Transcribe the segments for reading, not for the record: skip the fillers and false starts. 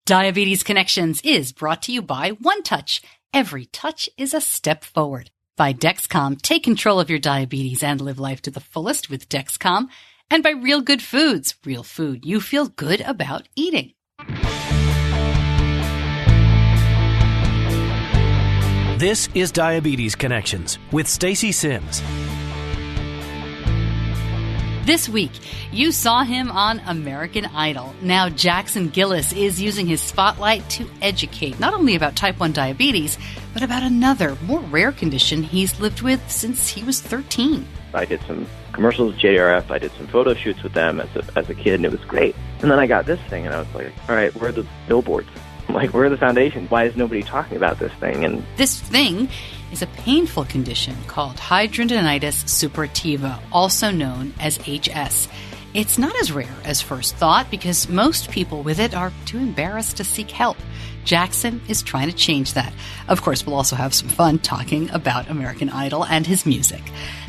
Diabetes Connections is brought to you by One Touch. Every touch is a step forward. By Dexcom, take control of your diabetes and live life to the fullest with Dexcom. And by Real Good Foods, real food you feel good about eating. This is Diabetes Connections with Stacey Sims. This week, you saw him on American Idol. Now Jackson Gillies is using his spotlight to educate not only about type 1 diabetes, but about another, more rare condition he's lived with since he was 13. I did some commercials, JRF. I did some photo shoots with them as a kid, and it was great. And then I got this thing, and I was like, all right, where are the billboards? I'm like, where are the foundations? Why is nobody talking about this thing? And this thing is a painful condition called Hidradenitis Suppurativa, also known as HS. It's not as rare as first thought because most people with it are too embarrassed to seek help. Jackson is trying to change that. Of course, we'll also have some fun talking about American Idol and his music.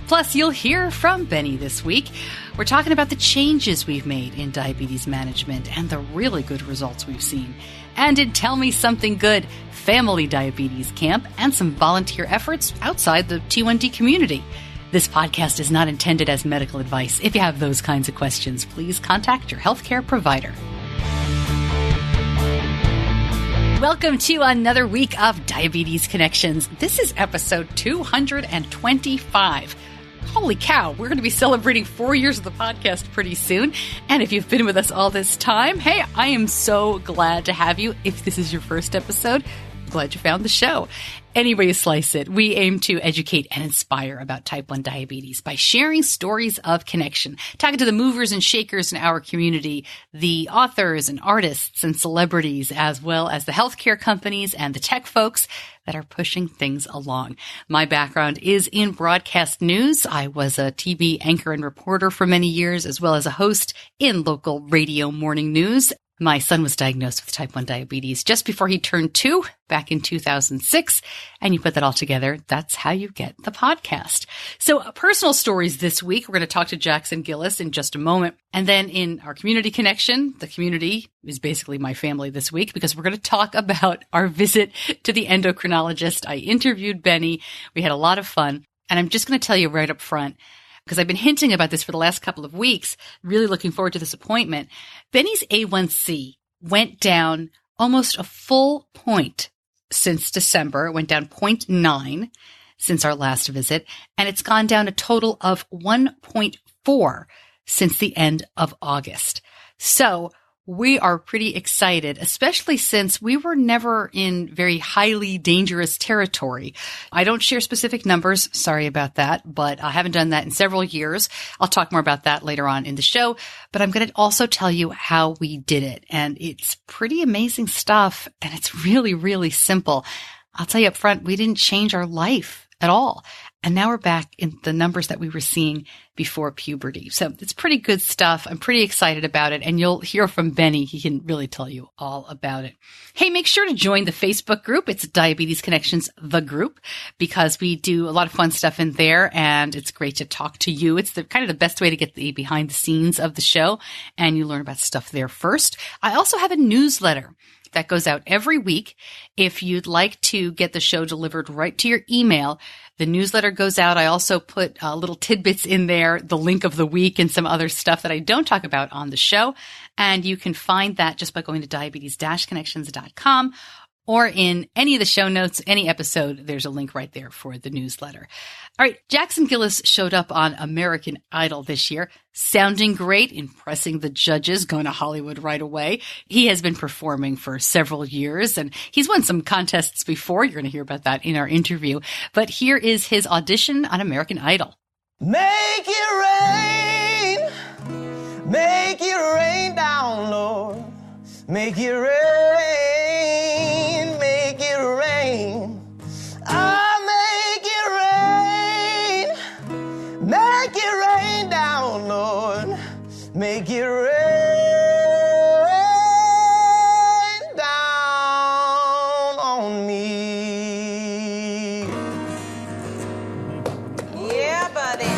Plus, you'll hear from Benny this week. We're talking about the changes we've made in diabetes management and the really good results we've seen. And in Tell Me Something Good, family diabetes camp and some volunteer efforts outside the T1D community. This podcast is not intended as medical advice. If you have those kinds of questions, please contact your healthcare provider. Welcome to another week of Diabetes Connections. This is episode 225. Holy cow, we're going to be celebrating 4 years of the podcast pretty soon. And if you've been with us all this time, hey, I am so glad to have you. If this is your first episode, I'm glad you found the show. Any way you slice it, we aim to educate and inspire about type 1 diabetes by sharing stories of connection, talking to the movers and shakers in our community, the authors and artists and celebrities, as well as the healthcare companies and the tech folks that are pushing things along. My background is in broadcast news. I was a TV anchor and reporter for many years, as well as a host in local radio morning news. My son was diagnosed with type 1 diabetes just before he turned 2 back in 2006. And you put that all together, that's how you get the podcast. So personal stories this week. We're going to talk to Jackson Gillies in just a moment. And then in our community connection, the community is basically my family this week because we're going to talk about our visit to the endocrinologist. I interviewed Benny. We had a lot of fun. And I'm just going to tell you right up front, because I've been hinting about this for the last couple of weeks, really looking forward to this appointment. Benny's A1C went down almost a full point since December. It went down 0.9 since our last visit, and it's gone down a total of 1.4 since the end of August. So we are pretty excited, especially since we were never in very highly dangerous territory. I don't share specific numbers. Sorry about that, but I haven't done that in several years. I'll talk more about that later on in the show, but I'm going to also tell you how we did it. And it's pretty amazing stuff. And it's really, really simple. I'll tell you up front, we didn't change our life at all. And now we're back in the numbers that we were seeing before puberty. So it's pretty good stuff. I'm pretty excited about it. And you'll hear from Benny. He can really tell you all about it. Hey, make sure to join the Facebook group. It's Diabetes Connections, the group, because we do a lot of fun stuff in there. And it's great to talk to you. It's the kind of the best way to get the behind the scenes of the show. And you learn about stuff there first. I also have a newsletter that goes out every week. If you'd like to get the show delivered right to your email, the newsletter goes out. I also put little tidbits in there, the link of the week and some other stuff that I don't talk about on the show. And you can find that just by going to diabetes-connections.com or in any of the show notes, any episode, there's a link right there for the newsletter. All right, Jackson Gillies showed up on American Idol this year, sounding great, impressing the judges, going to Hollywood right away. He has been performing for several years, and he's won some contests before. You're going to hear about that in our interview. But here is his audition on American Idol. Make it rain down, Lord. Make it rain. Make it rain down on me. Yeah, buddy.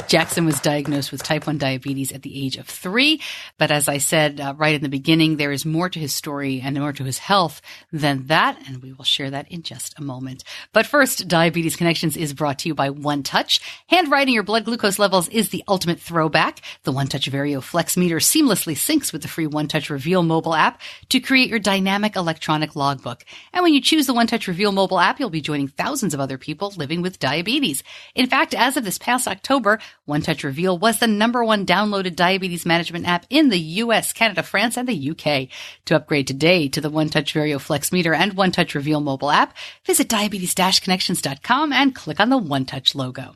Jackson was diagnosed with type 1 diabetes at the age of 3. But as I said right in the beginning, there is more to his story and more to his health than that. And we will share that in just a moment. But first, Diabetes Connections is brought to you by One Touch. Handwriting your blood glucose levels is the ultimate throwback. The One Touch Vario Flex Meter seamlessly syncs with the free One Touch Reveal mobile app to create your dynamic electronic logbook. And when you choose the One Touch Reveal mobile app, you'll be joining thousands of other people living with diabetes. In fact, as of this past October, One Touch Reveal was the #1 downloaded diabetes management app in the US, Canada, France, and the UK. To upgrade today to the One Touch Vario Flex Meter and One Touch Reveal mobile app, visit diabetes-connections.com and click on the One Touch logo.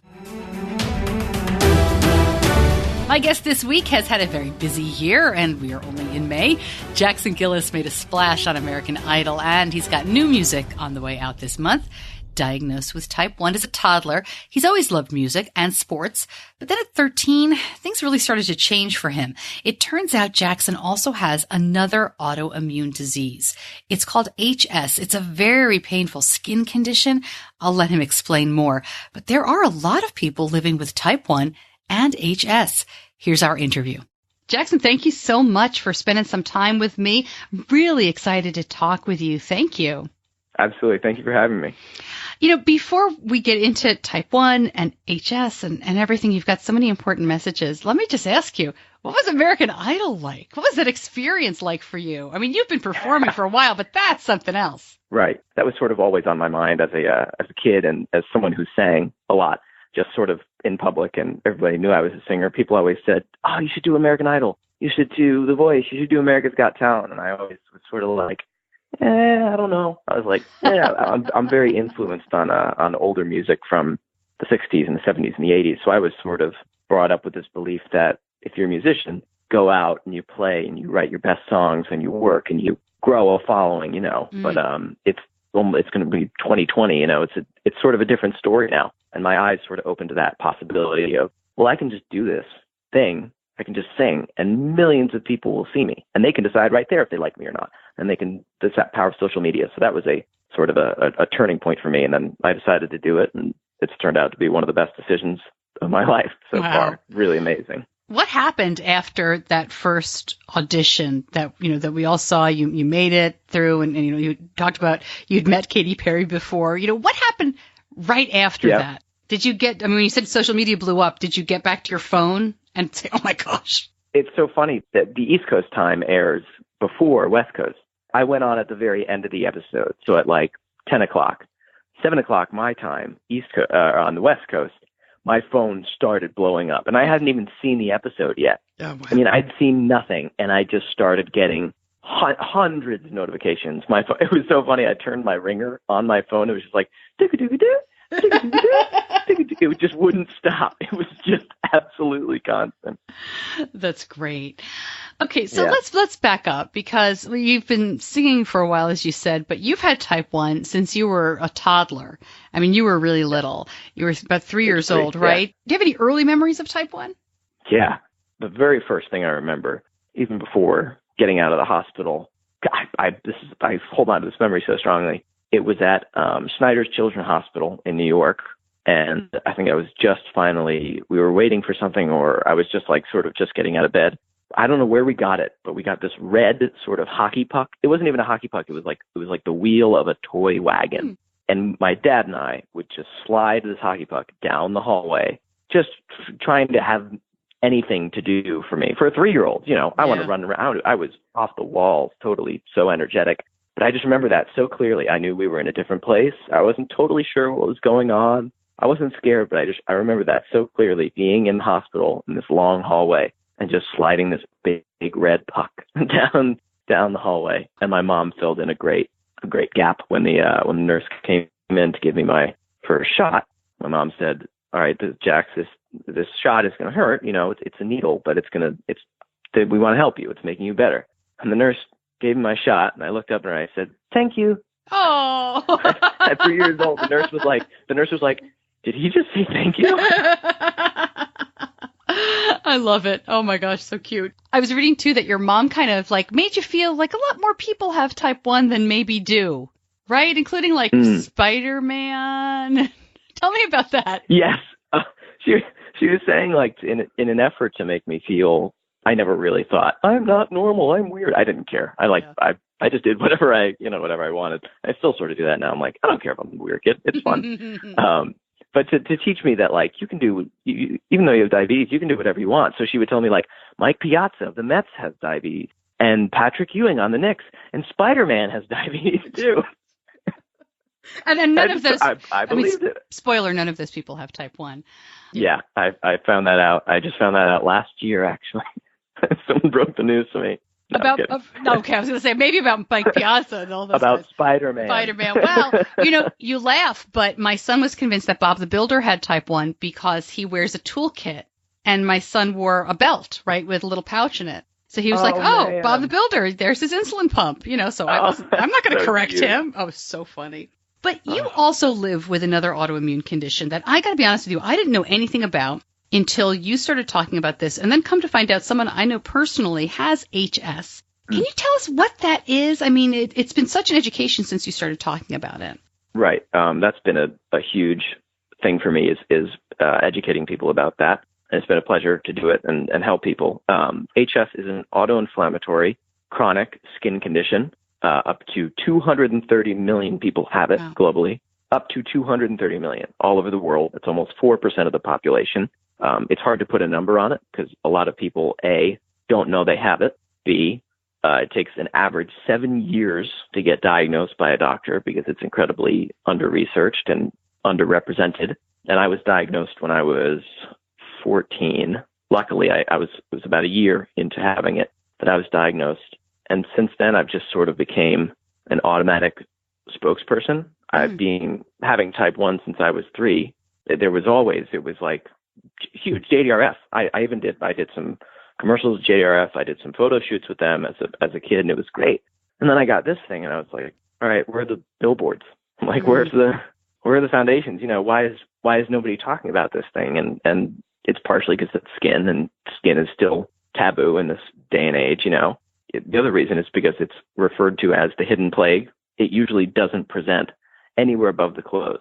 My guest this week has had a very busy year, and we are only in May. Jackson Gillies made a splash on American Idol, and he's got new music on the way out this month. Diagnosed with type 1 as a toddler, he's always loved music and sports, but then at 13, things really started to change for him. It turns out Jackson also has another autoimmune disease. It's called HS. It's a very painful skin condition. I'll let him explain more, but there are a lot of people living with type 1 and HS. Here's our interview. Jackson, thank you so much for spending some time with me. Really excited to talk with you. Thank you. Absolutely. Thank you for having me. You know, before we get into type 1 and HS and everything, you've got so many important messages. Let me just ask you, what was American Idol like? What was that experience like for you? I mean, you've been performing for a while, but that's something else. Right. That was sort of always on my mind as a kid and as someone who sang a lot, just sort of in public, and everybody knew I was a singer. People always said, oh, you should do American Idol. You should do The Voice. You should do America's Got Talent. And I always was sort of like, I don't know. I was like, I'm very influenced on older music from the 60s and the 70s and the 80s. So I was sort of brought up with this belief that if you're a musician, go out and you play and you write your best songs and you work and you grow a following, you know. But it's going to be 2020, you know. It's sort of a different story now. And my eyes sort of opened to that possibility of, well, I can just do this thing. I can just sing and millions of people will see me and they can decide right there if they like me or not. And there's that power of social media. So that was a sort of a turning point for me. And then I decided to do it. And it's turned out to be one of the best decisions of my life so far. Really amazing. What happened after that first audition that we all saw? You made it through and you talked about you'd met Katy Perry before. What happened right after that? Did you get, when you said social media blew up, did you get back to your phone and say, oh my gosh? It's so funny that the East Coast time airs before West Coast. I went on at the very end of the episode. So at like 10 o'clock, 7 o'clock my time, on the West Coast, my phone started blowing up and I hadn't even seen the episode yet. Oh, wow. I mean, I'd seen nothing and I just started getting hundreds of notifications. It was so funny. I turned my ringer on my phone. It was just like, it just wouldn't stop. It was just absolutely constant. That's great. Okay, so let's back up because you've been singing for a while, as you said, but you've had type 1 since you were a toddler. I mean, you were really little. You were about 3 years old, right? Yeah. Do you have any early memories of type 1? Yeah. The very first thing I remember, even before getting out of the hospital, I hold on to this memory so strongly. It was at Snyder's Children's Hospital in New York. And I think I was just we were waiting for something, or I was just like sort of just getting out of bed. I don't know where we got it, but we got this red sort of hockey puck. It wasn't even a hockey puck. It was like the wheel of a toy wagon. And my dad and I would just slide this hockey puck down the hallway, just trying to have anything to do for me. For a 3-year-old, I want to run around. I was off the walls, totally so energetic. But I just remember that so clearly. I knew we were in a different place. I wasn't totally sure what was going on. I wasn't scared, but I remember that so clearly, being in the hospital in this long hallway and just sliding this big red puck down the hallway. And my mom filled in a great gap when the nurse came in to give me my first shot. My mom said, "All right, Jax, this shot is going to hurt. It's a needle, but we want to help you. It's making you better." And the nurse gave me my shot, and I looked up at her and I said, "Thank you." Oh. At 3 years old, the nurse was like, "Did he just say thank you?" I love it. Oh my gosh, so cute. I was reading too that your mom kind of made you feel like a lot more people have type 1 than maybe do, right? Including Spider-Man. Tell me about that. Yes. she was saying, like, in an effort to make me feel, I never really thought, I'm not normal, I'm weird. I didn't care. I just did whatever I wanted. I still sort of do that now. I'm like, I don't care if I'm a weird kid. It's fun. But to teach me that, like, you can do, even though you have diabetes, you can do whatever you want. So she would tell me, like, Mike Piazza of the Mets has diabetes, and Patrick Ewing on the Knicks, and Spider-Man has diabetes too. And none of those, I believed it. Spoiler, none of those people have type 1. Yeah, I found that out. I just found that out last year, actually. Someone broke the news to me. I was going to say maybe about Mike Piazza and all those about guys. Spider-Man. Well, you laugh, but my son was convinced that Bob the Builder had type 1 because he wears a toolkit, and my son wore a belt, right, with a little pouch in it. So he was man. Bob the Builder, there's his insulin pump, so I'm not going to correct him. Oh, so funny. But you also live with another autoimmune condition that I got to be honest with you, I didn't know anything about until you started talking about this, and then come to find out someone I know personally has HS. Can you tell us what that is? I mean, it's been such an education since you started talking about it. Right. That's been a huge thing for me is educating people about that. And it's been a pleasure to do it and help people. HS is an autoinflammatory chronic skin condition. Up to 230 million people have it globally. Up to 230 million all over the world. It's almost 4% of the population. It's hard to put a number on it because a lot of people, A, don't know they have it. B, it takes an average 7 years to get diagnosed by a doctor because it's incredibly under-researched and underrepresented. And I was diagnosed when I was 14. Luckily, it was about a year into having it that I was diagnosed. And since then, I've just sort of became an automatic spokesperson. I've been having type 1 since I was 3. It was like huge JDRF. I did some commercials with JDRF. I did some photo shoots with them as a kid, and it was great. And then I got this thing, and I was like, all right, where are the billboards? Like, where are the foundations? Why is nobody talking about this thing? And it's partially because it's skin, and skin is still taboo in this day and age. The other reason is because it's referred to as the hidden plague. It usually doesn't present anywhere above the clothes.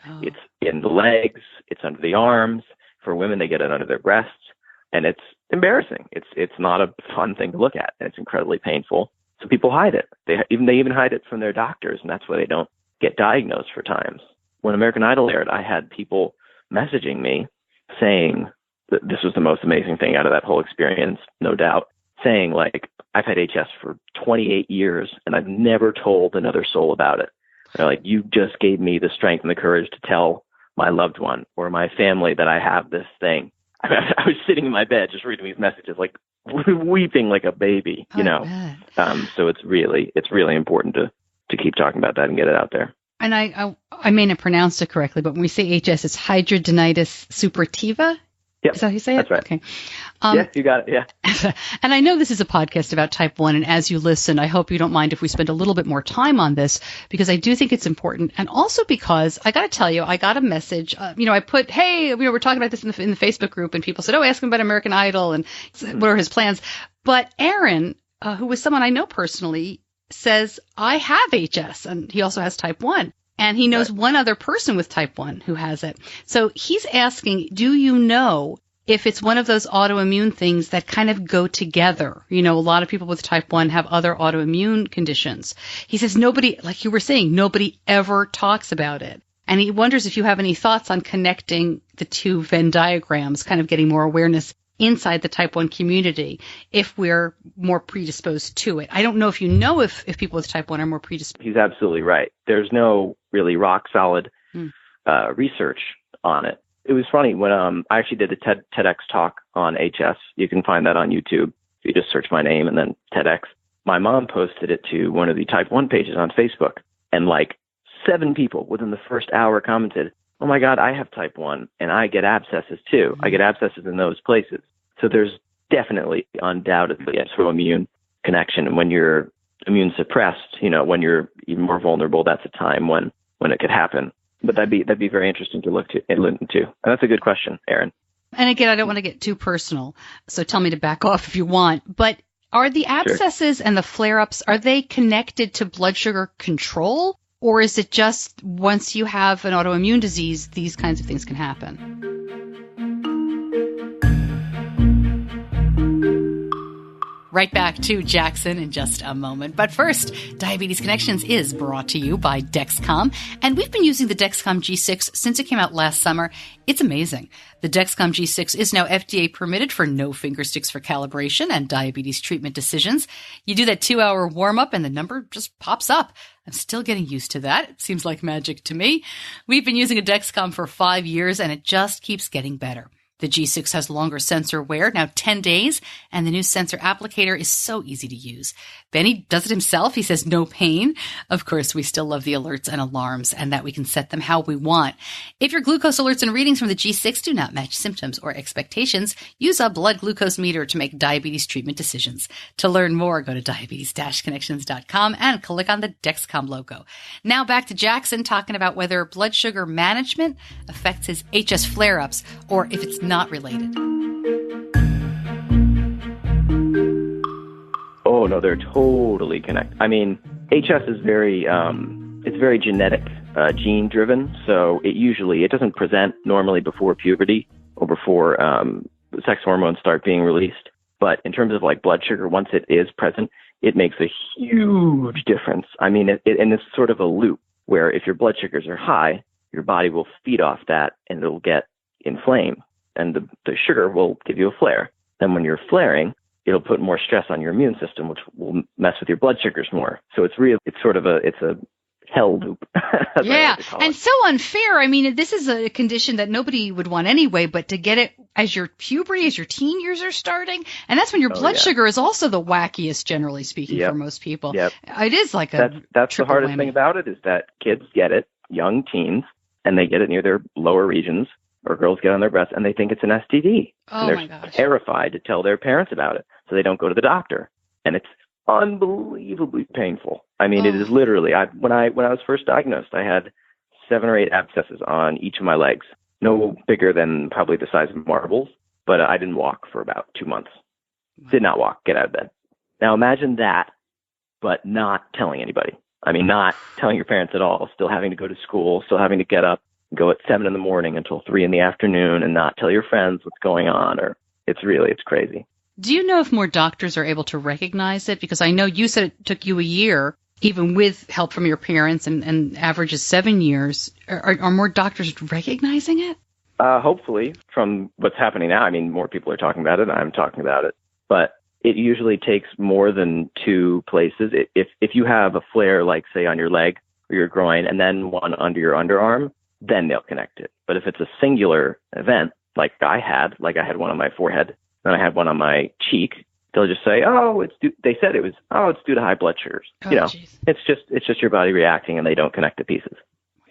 Oh. It's in the legs. It's under the arms. For women, they get it under their breasts, and it's embarrassing. It's not a fun thing to look at, and it's incredibly painful. So people hide it. They even hide it from their doctors, and that's why they don't get diagnosed for times. When American Idol aired, I had people messaging me saying that this was the most amazing thing out of that whole experience, no doubt, saying, like, I've had HS for 28 years, and I've never told another soul about it. They're like, you just gave me the strength and the courage to tell my loved one or my family that I have this thing. I was sitting in my bed just reading these messages, like weeping like a baby, so it's really important to keep talking about that and get it out there. And I may not pronounce it correctly, but when we say HS, it's Hidradenitis Suppurativa. Yep. Is that how you say it? That's right. Okay. Yeah, you got it. Yeah. And I know this is a podcast about type 1, and as you listen, I hope you don't mind if we spend a little bit more time on this, because I do think it's important. And also because I got to tell you, I got a message, I put, hey, we're talking about this in the Facebook group, and people said, ask him about American Idol and what are his plans. But Aaron, who was someone I know personally, says, I have HS, and he also has type 1. And he knows one other person with type 1 who has it. So he's asking, do you know if it's one of those autoimmune things that kind of go together? A lot of people with type 1 have other autoimmune conditions. He says nobody, like you were saying, nobody ever talks about it. And he wonders if you have any thoughts on connecting the two Venn diagrams, kind of getting more awareness inside the type 1 community if we're more predisposed to it. I don't know if you know if people with type 1 are more predisposed. He's absolutely right. There's no really rock solid research on it. It was funny when I actually did a TedX talk on HS. You can find that on YouTube. You just search my name and then TedX. My mom posted it to one of the type 1 pages on Facebook, and like 7 people within the first hour commented, oh my God, I have type 1 and I get abscesses too. I get abscesses in those places. So there's definitely, undoubtedly, a autoimmune connection. And when you're immune suppressed, when you're even more vulnerable, that's a time when it could happen. But that'd be very interesting to look into. And that's a good question, Aaron. And again, I don't want to get too personal, so tell me to back off if you want. But are the abscesses and the flare-ups, are they connected to blood sugar control? Or is it just once you have an autoimmune disease, these kinds of things can happen? Right back to Jackson in just a moment. But first, Diabetes Connections is brought to you by Dexcom. And we've been using the Dexcom G6 since it came out last summer. It's amazing. The Dexcom G6 is now FDA permitted for no finger sticks for calibration and diabetes treatment decisions. You do that 2-hour warm-up and the number just pops up. I'm still getting used to that. It seems like magic to me. We've been using a Dexcom for 5 years and it just keeps getting better. The G6 has longer sensor wear, now 10 days, and the new sensor applicator is so easy to use. Benny does it himself. He says no pain. Of course, we still love the alerts and alarms and that we can set them how we want. If your glucose alerts and readings from the G6 do not match symptoms or expectations, use a blood glucose meter to make diabetes treatment decisions. To learn more, go to diabetes-connections.com and click on the Dexcom logo. Now back to Jackson talking about whether blood sugar management affects his HS flare-ups or if it's not related. Oh, no, they're totally connected. I mean, HS is very, it's very genetic, gene driven. So it doesn't present normally before puberty or before sex hormones start being released. But in terms of like blood sugar, once it is present, it makes a huge difference. I mean, and it's sort of a loop where if your blood sugars are high, your body will feed off that and it'll get inflamed. And the sugar will give you a flare. Then when you're flaring, it'll put more stress on your immune system, which will mess with your blood sugars more. So it's a hell loop. Yeah, and so unfair. I mean, this is a condition that nobody would want anyway, but to get it as your puberty, as your teen years are starting, and that's when your blood sugar is also the wackiest, generally speaking, for most people. Yep. It is like that's the hardest thing about it is that kids get it, young teens, and they get it near their lower regions, or girls get on their breasts and they think it's an STD. Oh, and they're terrified to tell their parents about it, so they don't go to the doctor. And it's unbelievably painful. I mean, it is literally, when I was first diagnosed, I had 7 or 8 abscesses on each of my legs, no bigger than probably the size of marbles, but I didn't walk for about 2 months. Did not walk, get out of bed. Now imagine that, but not telling anybody. I mean, not telling your parents at all, still having to go to school, still having to get up, go at 7 a.m. until 3 p.m. and not tell your friends what's going on, or it's crazy. Do you know if more doctors are able to recognize it? Because I know you said it took you a year, even with help from your parents, and average is 7 years. Are more doctors recognizing it? Hopefully, from what's happening now. I mean, more people are talking about it. I'm talking about it. But it usually takes more than 2 places. If you have a flare, like, say, on your leg or your groin, and then one under your underarm, then they'll connect it. But if it's a singular event, like I had one on my forehead, then I had one on my cheek, they'll just say, they said it was due to high blood sugars. Geez. It's just your body reacting, and they don't connect the pieces.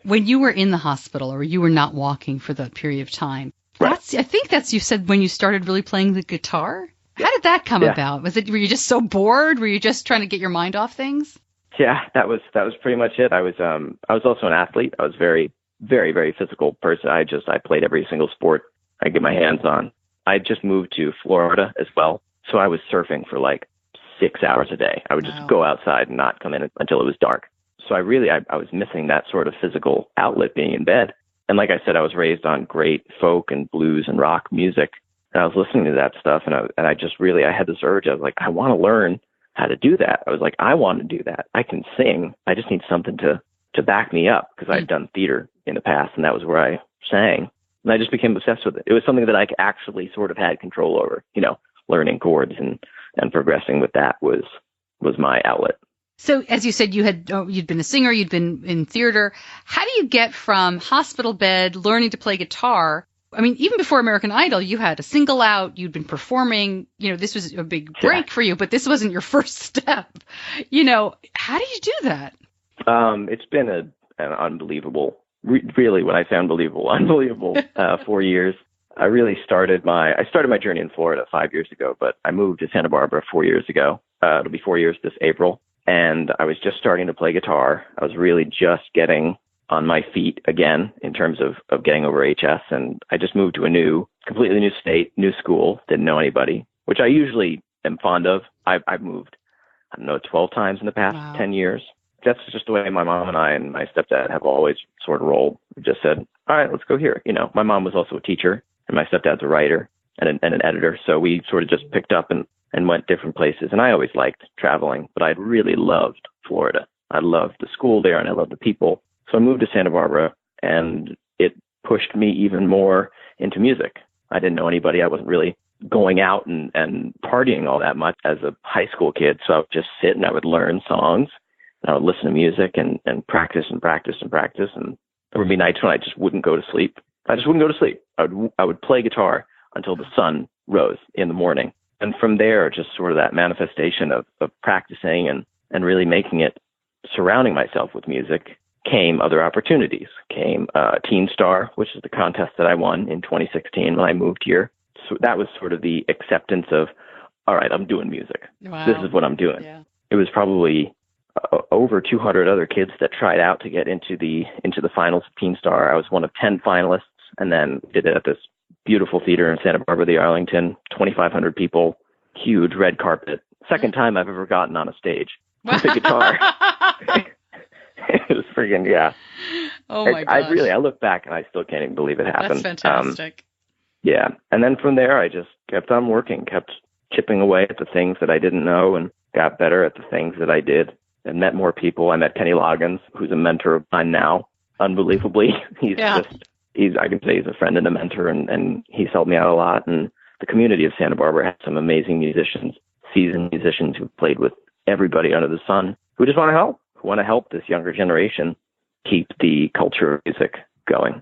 When you were in the hospital or you were not walking for the period of time, right. I think you said when you started really playing the guitar. How did that come about? Were you just so bored? Were you just trying to get your mind off things? Yeah, that was pretty much it. I was also an athlete. I was very, very, very physical person. I played every single sport I get my hands on. I just moved to Florida as well. So I was surfing for like 6 hours a day. I would just go outside and not come in until it was dark. So I was missing that sort of physical outlet being in bed. And like I said, I was raised on great folk and blues and rock music. And I was listening to that stuff. And I had this urge. I was like, I want to learn how to do that. I was like, I want to do that. I can sing. I just need something to back me up, because I'd done theater in the past, and that was where I sang. And I just became obsessed with it. It was something that I actually sort of had control over, learning chords and progressing with that was my outlet. So as you said, you'd been a singer, you'd been in theater. How do you get from hospital bed, learning to play guitar? I mean, even before American Idol, you had a single out, you'd been performing, this was a big break for you, but this wasn't your first step. How do you do that? It's been an unbelievable, really what I found unbelievable 4 years. I started my journey in Florida 5 years ago, but I moved to Santa Barbara 4 years ago. It'll be 4 years this April. And I was just starting to play guitar. I was really just getting on my feet again in terms of getting over HS. And I just moved to a completely new state, new school, didn't know anybody, which I usually am fond of. I've moved, 12 times in the past 10 years. That's just the way my mom and I and my stepdad have always sort of rolled. We just said, all right, let's go here. My mom was also a teacher, and my stepdad's a writer and an editor. So we sort of just picked up and and went different places. And I always liked traveling, but I really loved Florida. I loved the school there and I loved the people. So I moved to Santa Barbara, and it pushed me even more into music. I didn't know anybody. I wasn't really going out and partying all that much as a high school kid. So I would just sit and I would learn songs, and I would listen to music and practice and practice and practice. And there would be nights when I just wouldn't go to sleep. I just wouldn't go to sleep. I would play guitar until the sun rose in the morning. And from there, just sort of that manifestation of practicing and really making it, surrounding myself with music, came other opportunities. Came Teen Star, which is the contest that I won in 2016 when I moved here. So that was sort of the acceptance of, all right, I'm doing music. Wow. This is what I'm doing. Yeah. It was probably over 200 other kids that tried out to get into the finals of Teen Star. I was one of 10 finalists, and then did it at this beautiful theater in Santa Barbara, the Arlington, 2,500 people, huge red carpet. Second time I've ever gotten on a stage with a guitar. It was freaking, yeah. Oh my gosh. I look back and I still can't even believe it happened. That's fantastic. Yeah. And then from there, I just kept on working, kept chipping away at the things that I didn't know and got better at the things that I did, and met more people. I met Kenny Loggins, who's a mentor of mine now. Unbelievably. I can say he's a friend and a mentor, and he's helped me out a lot. And the community of Santa Barbara has some amazing musicians, seasoned musicians who've played with everybody under the sun, who just want to help this younger generation keep the culture of music going.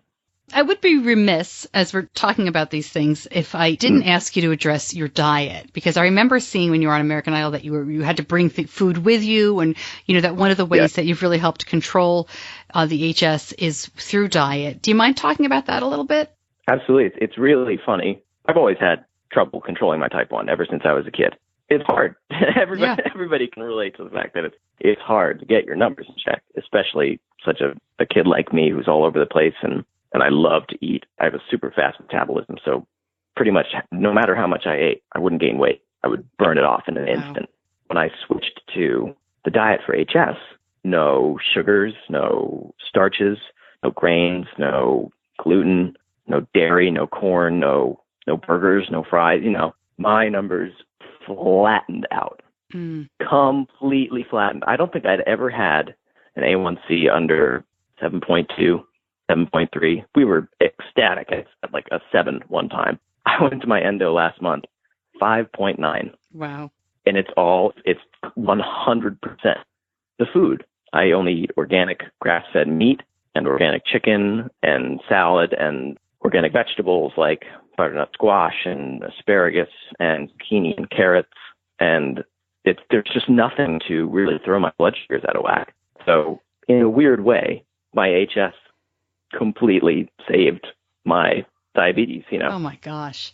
I would be remiss, as we're talking about these things, if I didn't ask you to address your diet, because I remember seeing when you were on American Idol that you had to bring food with you, and that one of the ways that you've really helped control the HS is through diet. Do you mind talking about that a little bit? Absolutely. It's really funny. I've always had trouble controlling my type 1 ever since I was a kid. It's hard. Everybody can relate to the fact that it's hard to get your numbers in check, especially such a kid like me who's all over the place and I love to eat. I have a super fast metabolism, so pretty much no matter how much I ate, I wouldn't gain weight. I would burn it off in an instant. When I switched to the diet for HS, no sugars, no starches, no grains, no gluten, no dairy, no corn, no burgers, no fries, my numbers flattened out. Completely flattened. I don't think I'd ever had an A1C under 7.2. 7.3. We were ecstatic at like a 7 one time. I went to my endo last month, 5.9. Wow. And it's 100% the food. I only eat organic grass-fed meat and organic chicken and salad and organic vegetables like butternut squash and asparagus and zucchini and carrots. And there's just nothing to really throw my blood sugars out of whack. So in a weird way, my HS completely saved my diabetes, Oh my gosh.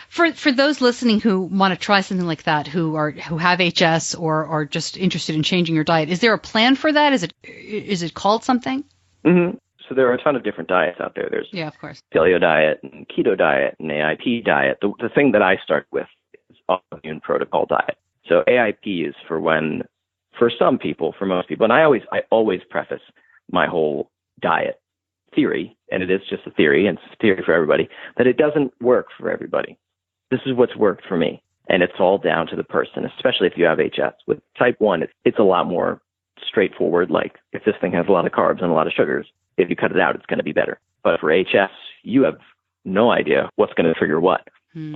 For those listening who want to try something like that, who have HS or are just interested in changing your diet, is there a plan for that? Is it called something? Mm-hmm. So there are a ton of different diets out there. There's of course. paleo diet and keto diet and AIP diet. The thing that I start with is autoimmune protocol diet. So AIP is for some people, for most people, and I always preface my whole diet theory, and it is just a theory, and it's a theory for everybody, that it doesn't work for everybody. This is what's worked for me, and it's all down to the person, especially if you have HS. With type 1, it's a lot more straightforward, like if this thing has a lot of carbs and a lot of sugars, if you cut it out, it's going to be better. But for HS, you have no idea what's going to trigger what.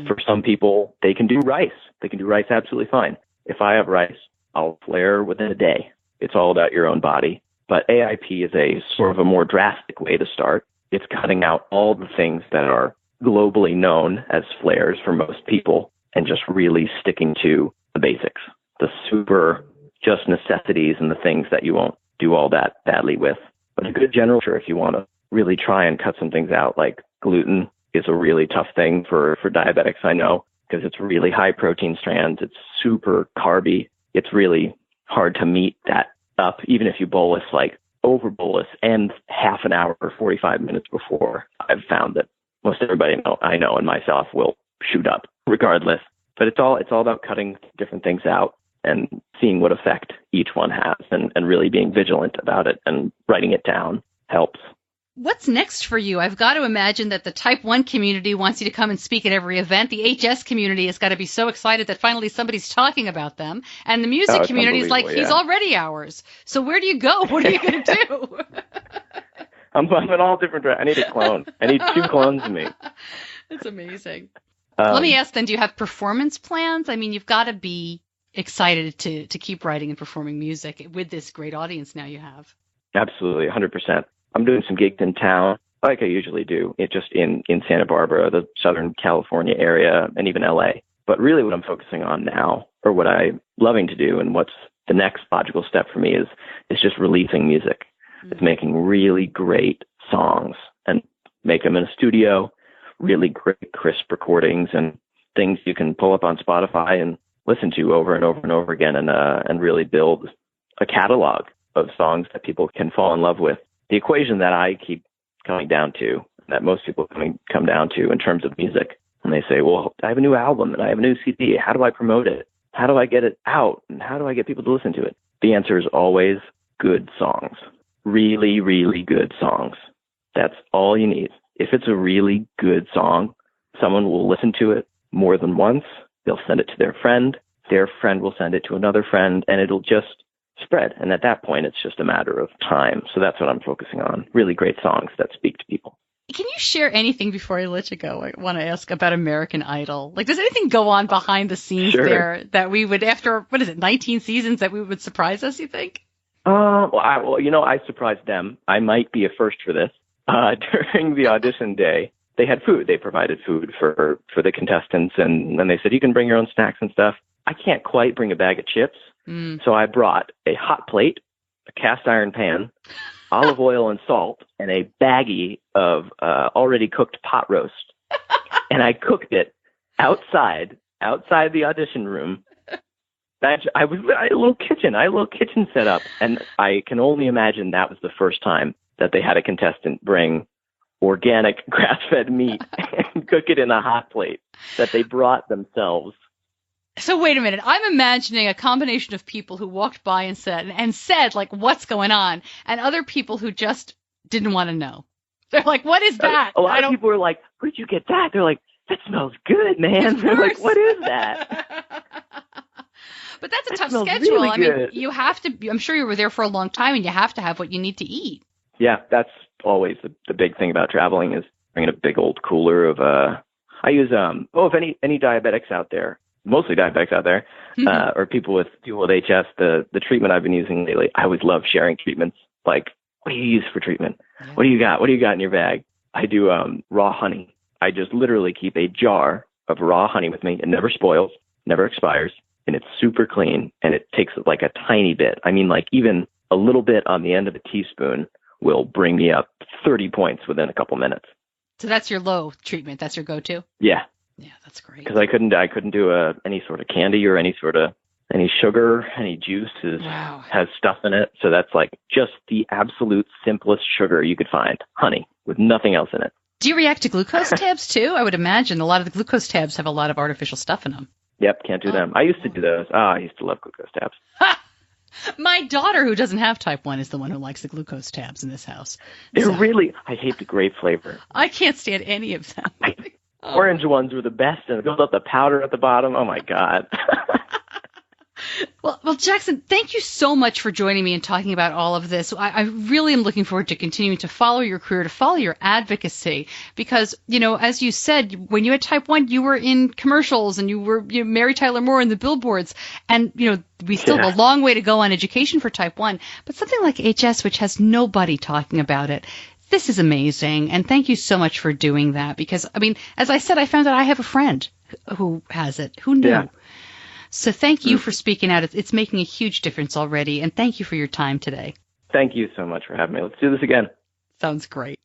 For some people, they can do rice. They can do rice absolutely fine. If I have rice, I'll flare within a day. It's all about your own body. But AIP is a sort of a more drastic way to start. It's cutting out all the things that are globally known as flares for most people and just really sticking to the basics, the super just necessities and the things that you won't do all that badly with. But a good general, if you want to really try and cut some things out, like gluten is a really tough thing for diabetics, I know, because it's really high protein strands. It's super carby. It's really hard to meet that up, even if you bolus, like over bolus and half an hour or 45 minutes before. I've found that most everybody I know and myself will shoot up regardless. But it's all about cutting different things out and seeing what effect each one has and really being vigilant about it and writing it down helps. What's next for you? I've got to imagine that the type 1 community wants you to come and speak at every event. The HS community has got to be so excited that finally somebody's talking about them. And the music community is like, he's already ours. So where do you go? What are you going to do? I'm in all different directions. I need a clone. I need 2 clones of me. That's amazing. Let me ask then, do you have performance plans? I mean, you've got to be excited to keep writing and performing music with this great audience now you have. Absolutely, 100%. I'm doing some gigs in town, like I usually do, just in Santa Barbara, the Southern California area, and even LA. But really what I'm focusing on now, or what I'm loving to do, and what's the next logical step for me is just releasing music. It's making really great songs and make them in a studio, really great crisp recordings and things you can pull up on Spotify and listen to over and over and over again, and really build a catalog of songs that people can fall in love with. The equation that I keep coming down to, that most people come down to in terms of music, and they say, well, I have a new album and I have a new CD. How do I promote it? How do I get it out? And how do I get people to listen to it? The answer is always good songs. Really, really good songs. That's all you need. If it's a really good song, someone will listen to it more than once. They'll send it to their friend. Their friend will send it to another friend, and it'll just spread. And at that point, it's just a matter of time. So that's what I'm focusing on. Really great songs that speak to people. Can you share anything before I let you go? I want to ask about American Idol. Like, does anything go on behind the scenes there that we would, after, 19 seasons, that we would surprise us, you think? I surprised them. I might be a first for this. During the audition day, they had food. They provided food for the contestants, and then they said, you can bring your own snacks and stuff. I can't quite bring a bag of chips. So I brought a hot plate, a cast iron pan, olive oil and salt, and a baggie of already cooked pot roast. And I cooked it outside the audition room. I had a little kitchen set up, and I can only imagine that was the first time that they had a contestant bring organic grass-fed meat and cook it in a hot plate that they brought themselves. So wait a minute. I'm imagining a combination of people who walked by and said, like, what's going on? And other people who just didn't want to know. They're like, what is that? A lot of people were like, where'd you get that? They're like, that smells good, man. They're like, what is that? But that's a tough schedule. Really I mean, you have to, I'm sure you were there for a long time, and you have to have what you need to eat. Yeah, that's always the big thing about traveling is bringing a big old cooler of, I use, if any diabetics out there, mostly diabetics out there, or people with HS, the treatment I've been using lately, I always love sharing treatments. Like, what do you use for treatment? Yeah. What do you got? What do you got in your bag? I do raw honey. I just literally keep a jar of raw honey with me. It never spoils, never expires, and it's super clean, and it takes like a tiny bit. I mean, like even a little bit on the end of a teaspoon will bring me up 30 points within a couple minutes. So that's your low treatment. That's your go-to? Yeah. Yeah, that's great. Because I couldn't do any sort of candy or any sugar, any juice has stuff in it. So that's like just the absolute simplest sugar you could find, honey, with nothing else in it. Do you react to glucose tabs too? I would imagine a lot of the glucose tabs have a lot of artificial stuff in them. Yep, can't do them. I used to do those. I used to love glucose tabs. My daughter, who doesn't have type 1, is the one who likes the glucose tabs in this house. I hate the grape flavor. I can't stand any of them. Orange ones were the best, and it built up the powder at the bottom. Oh, my God. Well, Jackson, thank you so much for joining me and talking about all of this. I really am looking forward to continuing to follow your career, to follow your advocacy, because, as you said, when you had type 1, you were in commercials and you were Mary Tyler Moore in the billboards. And, we still have a long way to go on education for type 1. But something like HS, which has nobody talking about it, this is amazing. And thank you so much for doing that, because, as I said, I found out I have a friend who has it. Who knew? Yeah. So thank you for speaking out. It's making a huge difference already. And thank you for your time today. Thank you so much for having me. Let's do this again. Sounds great.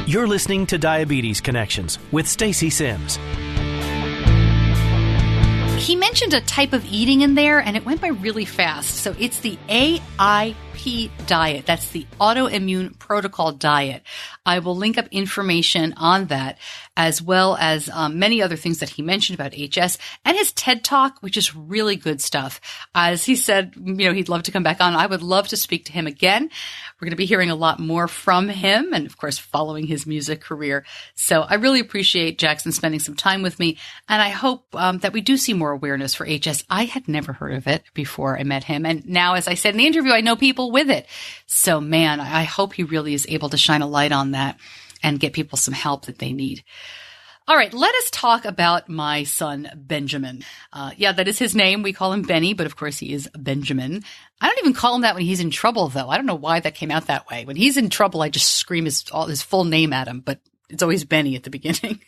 You're listening to Diabetes Connections with Stacey Sims. He mentioned a type of eating in there, and it went by really fast. So it's the AIP. AP diet. That's the autoimmune protocol diet. I will link up information on that, as well as many other things that he mentioned about HS, and his TED Talk, which is really good stuff. As he said, he'd love to come back on. I would love to speak to him again. We're going to be hearing a lot more from him and, of course, following his music career. So I really appreciate Jackson spending some time with me, and I hope that we do see more awareness for HS. I had never heard of it before I met him, and now, as I said in the interview, I know people with it. So, man, I hope he really is able to shine a light on that and get people some help that they need. All right, let us talk about my son, Benjamin. That is his name. We call him Benny, but of course he is Benjamin. I don't even call him that when he's in trouble, though. I don't know why that came out that way. When he's in trouble, I just scream his full name at him, but it's always Benny at the beginning.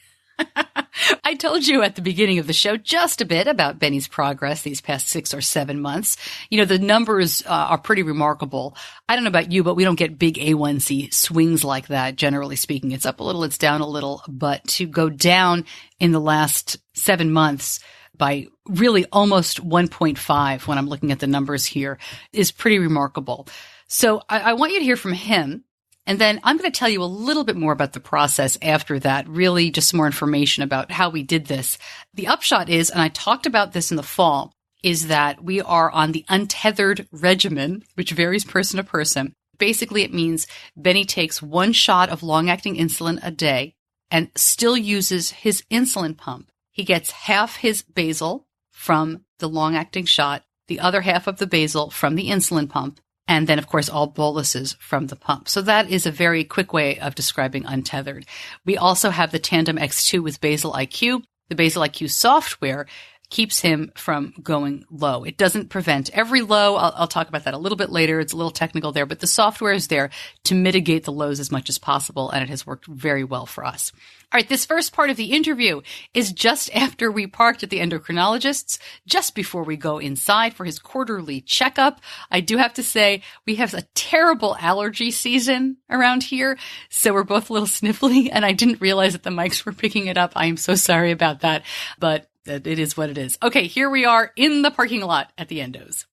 I told you at the beginning of the show just a bit about Benny's progress these past 6 or 7 months. The numbers are pretty remarkable. I don't know about you, but we don't get big A1C swings like that, generally speaking. It's up a little, it's down a little. But to go down in the last 7 months by really almost 1.5 when I'm looking at the numbers here is pretty remarkable. So I want you to hear from him. And then I'm going to tell you a little bit more about the process after that, really just some more information about how we did this. The upshot is, and I talked about this in the fall, is that we are on the untethered regimen, which varies person to person. Basically, it means Benny takes 1 shot of long-acting insulin a day and still uses his insulin pump. He gets half his basal from the long-acting shot, the other half of the basal from the insulin pump, and then, of course, all boluses from the pump. So that is a very quick way of describing untethered. We also have the Tandem X2 with Basal IQ. The Basal IQ software keeps him from going low. It doesn't prevent every low. I'll talk about that a little bit later. It's a little technical there, but the software is there to mitigate the lows as much as possible, and it has worked very well for us. All right, this first part of the interview is just after we parked at the endocrinologist's, just before we go inside for his quarterly checkup. I do have to say, we have a terrible allergy season around here, so we're both a little sniffly, and I didn't realize that the mics were picking it up. I am so sorry about that, but it is what it is. Okay, here we are in the parking lot at the Endos.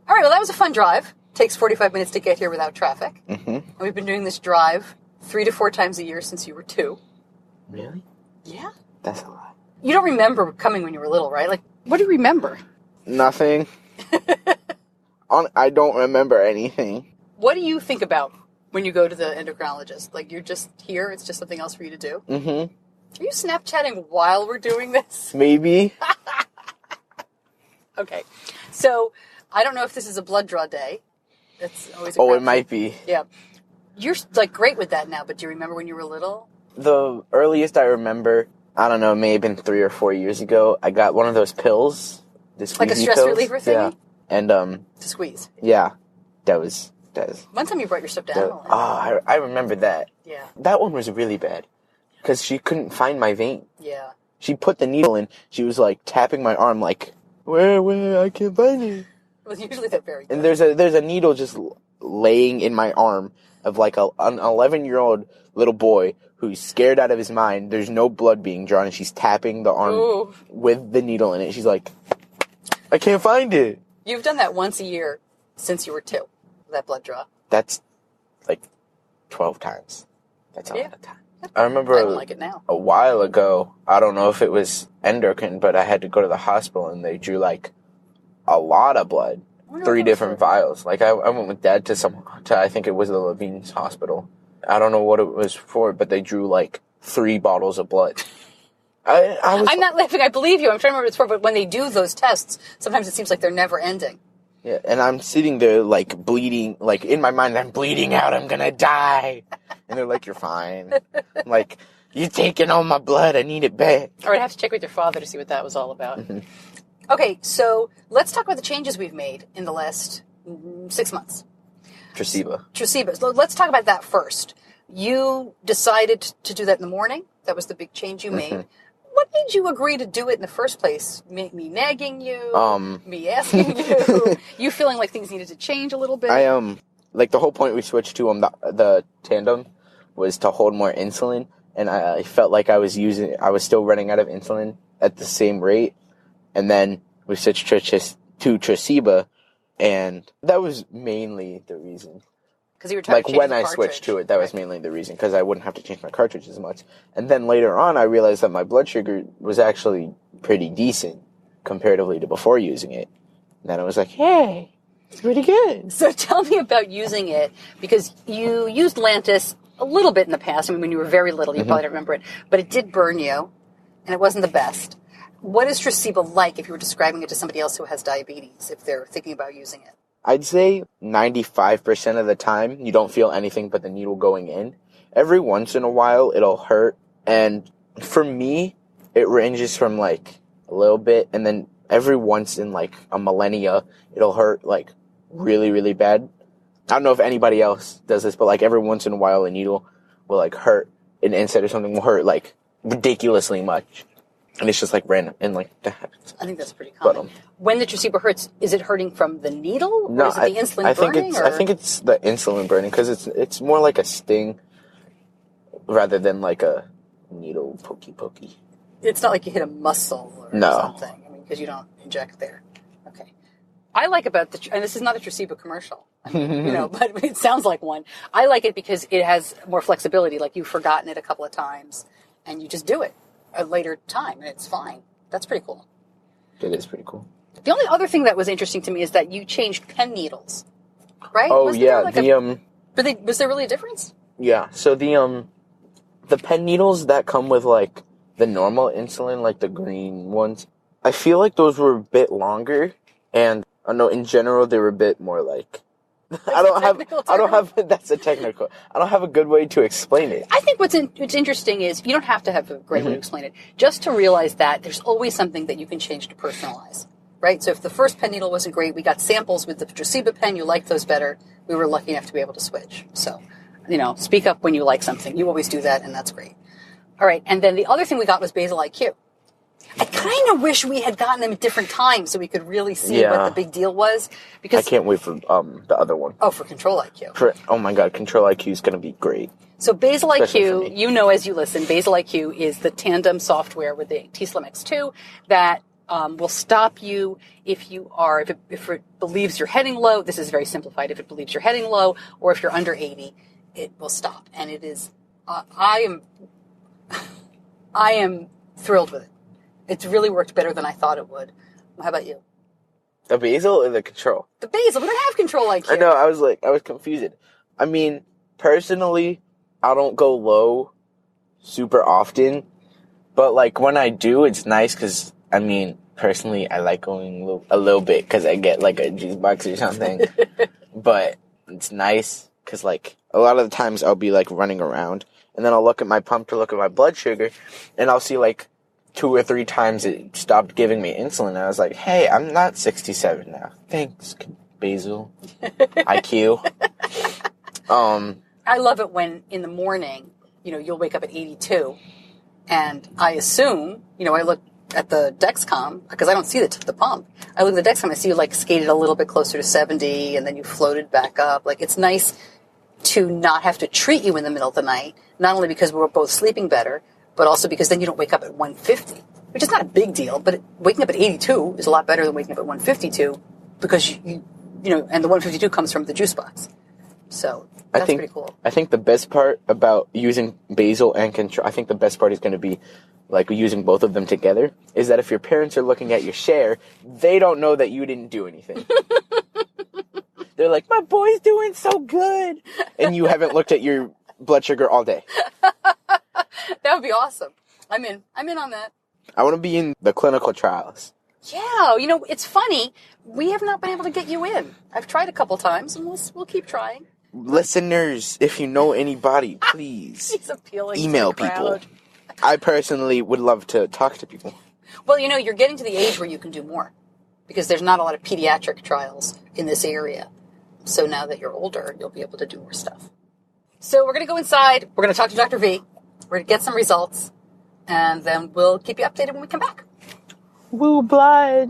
All right, well, that was a fun drive. Takes 45 minutes to get here without traffic. Mm-hmm. And we've been doing this drive 3 to 4 times a year since you were 2. Really? Yeah. That's a lot. You don't remember coming when you were little, right? Like, what do you remember? Nothing. I don't remember anything. What do you think about when you go to the endocrinologist? Like, you're just here, it's just something else for you to do? Mm-hmm. Are you Snapchatting while we're doing this? Maybe. Okay. So, I don't know if this is a blood draw day. That's always it might be. Yeah. You're, great with that now, but do you remember when you were little? The earliest I remember, I don't know, may have been 3 or 4 years ago, I got one of those pills. Like a stress reliever thing? Yeah. And, to squeeze. Yeah. That was. One time you brought your stuffed animal. I remember that. Yeah. That one was really bad. Because she couldn't find my vein. Yeah. She put the needle in. She was, tapping my arm, where, I can't find it. Well, usually they're very good. And there's a needle just laying in my arm of, an 11-year-old little boy who's scared out of his mind. There's no blood being drawn, and she's tapping the arm with the needle in it. She's like, I can't find it. You've done that once a year since you were 2, that blood draw. That's, 12 times. That's a lot of time. I remember I don't like it now. A while ago, I don't know if it was endocrine, but I had to go to the hospital and they drew a lot of blood. 3 different vials. I went with Dad to I think it was the Levine's hospital. I don't know what it was for, but they drew 3 bottles of blood. I'm not laughing, I believe you. I'm trying to remember what it's for, but when they do those tests, sometimes it seems like they're never ending. Yeah, and I'm sitting there, bleeding, in my mind, I'm bleeding out, I'm gonna die. And they're like, you're fine. I'm like, you're taking all my blood, I need it back. All right, I have to check with your father to see what that was all about. Mm-hmm. Okay, so let's talk about the changes we've made in the last 6 months. Tresiba. So let's talk about that first. You decided to do that in the morning. That was the big change you made. Mm-hmm. What made you agree to do it in the first place? Me nagging you? Me asking you? You feeling like things needed to change a little bit? The whole point we switched to the Tandem was to hold more insulin, and I felt like I was still running out of insulin at the same rate, and then we switched to Tresiba, And that was mainly the reason. Because you were trying Like, to change when the I cartridge. switched to it, that was mainly the reason, because I wouldn't have to change my cartridge as much. And then later on, I realized that my blood sugar was actually pretty decent comparatively to before using it. And then I was like, hey, it's pretty good. So tell me about using it, because you used Lantus a little bit in the past. I mean, when you were very little, you probably don't remember it. But it did burn you, and it wasn't the best. What is Tresiba like if you were describing it to somebody else who has diabetes, if they're thinking about using it? I'd say 95% of the time, you don't feel anything but the needle going in. Every once in a while, it'll hurt. And for me, it ranges from, like, a little bit, and then every once in, like, a millennia, it'll hurt, like, really, really bad. I don't know if anybody else does this, but, like, every once in a while, a needle will, like, hurt. An insect or something will hurt, like, ridiculously much. And it's just, like, random. And, like, that happens. I think that's pretty common. When the Tresiba hurts, is it hurting from the needle? No, or is it the insulin burning? I think it's the insulin burning, because it's more like a sting rather than, like, a needle pokey. It's not like you hit a muscle or something. I mean, because you don't inject there. Okay. I like about and this is not a Tresiba commercial, I mean, but it sounds like one. I like it because it has more flexibility. Like, you've forgotten it a couple of times, and you just do it a later time, and it's fine. That's pretty cool. It is pretty cool. The only other thing that was interesting to me is that you changed pen needles, right? Oh, was yeah. was there really a difference? Yeah. So the pen needles that come with, like, the normal insulin, like the green ones, I feel like those were a bit longer, and I know in general they were a bit more like. That's a technical. I don't have a good way to explain it. I think what's interesting is you don't have to have a great way to explain it. Just to realize that there's always something that you can change to personalize, right? So if the first pen needle wasn't great, we got samples with the Tresiba pen. You liked those better. We were lucky enough to be able to switch. So, speak up when you like something. You always do that, and that's great. All right, and then the other thing we got was basal IQ. I kind of wish we had gotten them at different times so we could really see what the big deal was. Because I can't wait for the other one. Oh, for Control IQ. Oh my God, Control IQ is going to be great. So Basal IQ, as you listen, Basal IQ is the tandem software with the t:slim X2 that will stop you if it believes you're heading low. This is very simplified. If it believes you're heading low, or if you're under 80, it will stop. And it is, I am thrilled with it. It's really worked better than I thought it would. How about you? The basal or the control? The basal. We don't have Control IQ. I know. I was confused. I mean, personally, I don't go low super often, but, like, when I do, it's nice because, I mean, personally, I like going a little bit because I get, like, a juice box or something. But it's nice because, like, a lot of the times I'll be, like, running around, and then I'll look at my pump to look at my blood sugar, and I'll see, like, 2 or 3 times it stopped giving me insulin. And I was like, hey, I'm not 67 now. Thanks, basal IQ. I love it when in the morning, you'll wake up at 82, and I assume, I look at the Dexcom, because I don't see the pump. I look at the Dexcom, I see you, like, skated a little bit closer to 70, and then you floated back up. Like, it's nice to not have to treat you in the middle of the night, not only because we're both sleeping better, but also because then you don't wake up at 150, which is not a big deal, but waking up at 82 is a lot better than waking up at 152, because and the 152 comes from the juice box. So that's pretty cool. I think the best part about using basal and control, I think the best part is going to be, like, using both of them together, is that if your parents are looking at your share, they don't know that you didn't do anything. They're like, my boy's doing so good, and you haven't looked at your blood sugar all day. That would be awesome. I'm in on that. I want to be in the clinical trials. Yeah, it's funny. We have not been able to get you in. I've tried a couple times, and we'll keep trying. Listeners, if you know anybody, please He's appealing email to the people. crowd. I personally would love to talk to people. Well, you're getting to the age where you can do more, because there's not a lot of pediatric trials in this area. So now that you're older, you'll be able to do more stuff. So we're going to go inside. We're going to talk to Dr. V. We're going to get some results, and then we'll keep you updated when we come back. Woo, blood.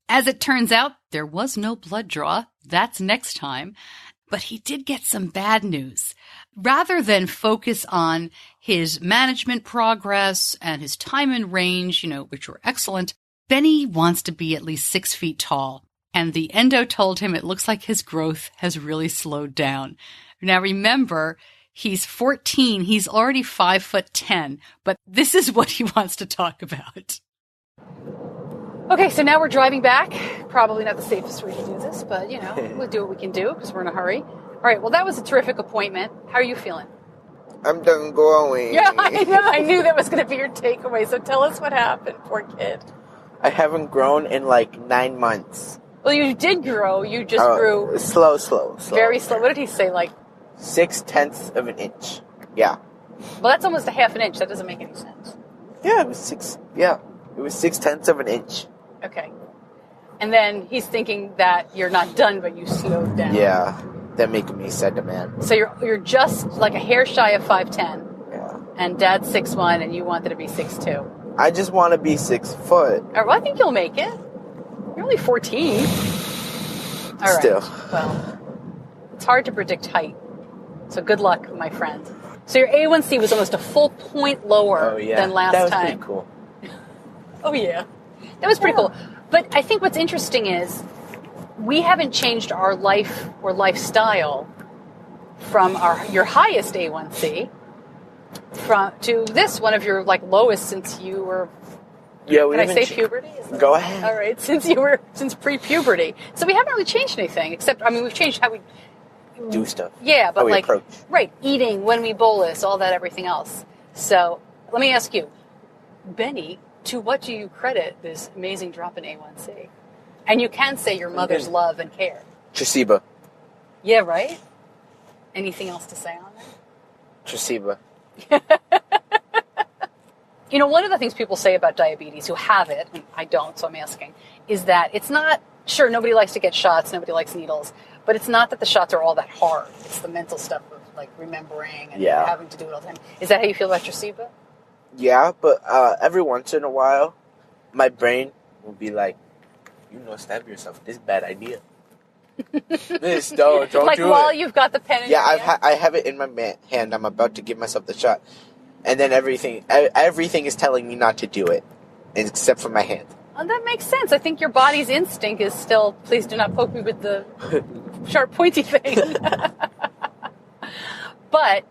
As it turns out, there was no blood draw. That's next time. But he did get some bad news. Rather than focus on his management progress and his time and range, which were excellent, Benny wants to be at least 6 feet tall. and the endo told him it looks like his growth has really slowed down. Now remember, he's 14. He's already 5'10", but this is what he wants to talk about. Okay, so now we're driving back. Probably not the safest way to do this, but, we'll do what we can do because we're in a hurry. All right, well, that was a terrific appointment. How are you feeling? I'm done growing. Yeah, I know. I knew that was going to be your takeaway, so tell us what happened, poor kid. I haven't grown in like 9 months. Well, you did grow. You just grew... Slow. Very slow. What did he say, like... 0.6 of an inch. Yeah. Well, that's almost a half an inch. That doesn't make any sense. Yeah, it was 0.6 of an inch. Okay. And then he's thinking that you're not done, but you slowed down. Yeah, that making me sad, man. So you're just like a hair shy of 5'10". Yeah. And Dad's 6'1", and you wanted to be 6'2". I just want to be 6 foot. All right, well, I think you'll make it. You're only 14. All right. Still. Well, it's hard to predict height. So good luck, my friend. So your A1C was almost a full point lower than last time. That was pretty cool. Oh, yeah. That was pretty cool. But I think what's interesting is we haven't changed our life or lifestyle from your highest A1C to this, one of your lowest since you were... Yeah, Can I say puberty? Go ahead. All right, since pre-puberty. So we haven't really changed anything, except, we've changed how we... do stuff. Yeah, but how we approach. Right, eating, when we bolus, all that, everything else. So let me ask you, Benny, to what do you credit this amazing drop in A1C? And you can say your mother's love and care. Tresiba. Yeah, right? Anything else to say on that? Tresiba. One of the things people say about diabetes who have it, and I don't, so I'm asking, is that it's not, sure, nobody likes to get shots, nobody likes needles, but it's not that the shots are all that hard. It's the mental stuff of remembering and having to do it all the time. Is that how you feel about Tresiba? Yeah, but every once in a while, my brain will be like, stab yourself. This is a bad idea. This, don't do it. While you've got the pen in your hand? I have it in my hand. I'm about to give myself the shot. And then everything is telling me not to do it, except for my hand. Well, that makes sense. I think your body's instinct is still, please do not poke me with the sharp, pointy thing. But,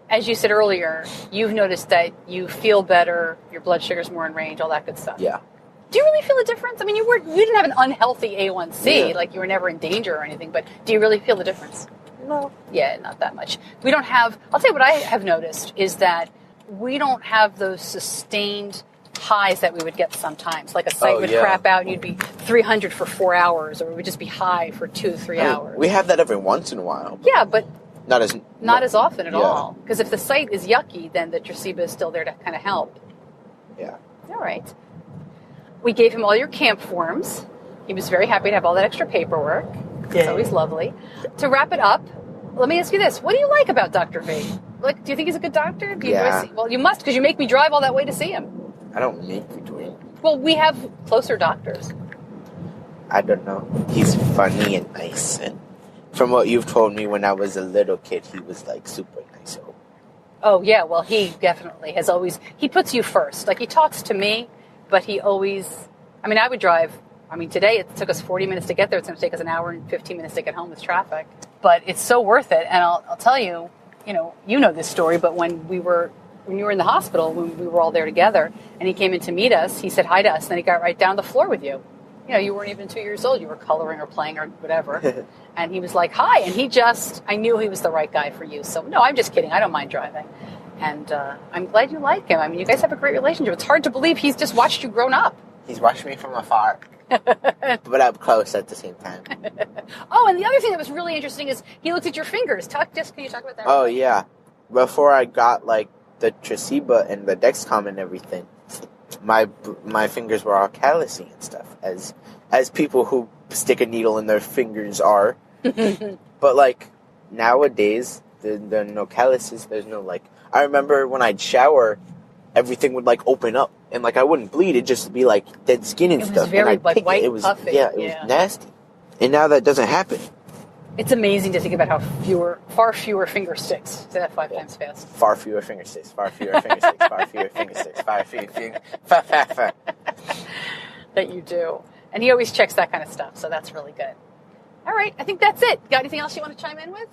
as you said earlier, you've noticed that you feel better, your blood sugar's more in range, all that good stuff. Yeah. Do you really feel a difference? You didn't have an unhealthy A1C, you were never in danger or anything, but do you really feel the difference? No. Yeah, not that much. We don't have, I'll tell you what I have noticed is that we don't have those sustained highs that we would get sometimes. Like a site would crap out and you'd be 300 for 4 hours, or it would just be high for 2-3 hours. We have that every once in a while. Yeah, but not as often at all. Because if the site is yucky, then the Tresiba is still there to kind of help. Yeah. All right. We gave him all your camp forms. He was very happy to have all that extra paperwork. Yeah. It's always lovely. To wrap it up, let me ask you this. What do you like about Dr. V? Do you think he's a good doctor? Do you enjoy well, you must, because you make me drive all that way to see him. I don't make you do it. Well, we have closer doctors. I don't know. He's funny and nice. And from what you've told me when I was a little kid, he was super nice. Oh, yeah. Well, he definitely has always, he puts you first. He talks to me, but he always, I would drive. Today it took us 40 minutes to get there. It's going to take us an hour and 15 minutes to get home with traffic. But it's so worth it. And I'll tell you, you know this story, but when you were in the hospital, when we were all there together, and he came in to meet us, he said hi to us, and then he got right down the floor with you. You weren't even 2 years old. You were coloring or playing or whatever. And he was like, hi. And I knew he was the right guy for you. So, no, I'm just kidding. I don't mind driving. And I'm glad you like him. You guys have a great relationship. It's hard to believe he's just watched you grown up. He's watched me from afar. But up close at the same time. Oh, and the other thing that was really interesting is he looked at your fingers. Can you talk about that? Oh, yeah. Before I got, the Tresiba and the Dexcom and everything, my fingers were all callousy and stuff, as people who stick a needle in their fingers are. But, nowadays, there are no calluses. There's no, I remember when I'd shower, everything would, open up. And, I wouldn't bleed. It'd just be, dead skin and stuff. It was very, white, it was, puffy. Yeah, it was nasty. And now that doesn't happen. It's amazing to think about how far fewer finger sticks. Say that 5 times fast. Far fewer finger sticks. Far fewer finger sticks. Far fewer finger sticks. Far fewer finger. That you do. And he always checks that kind of stuff, so that's really good. All right, I think that's it. Got anything else you want to chime in with?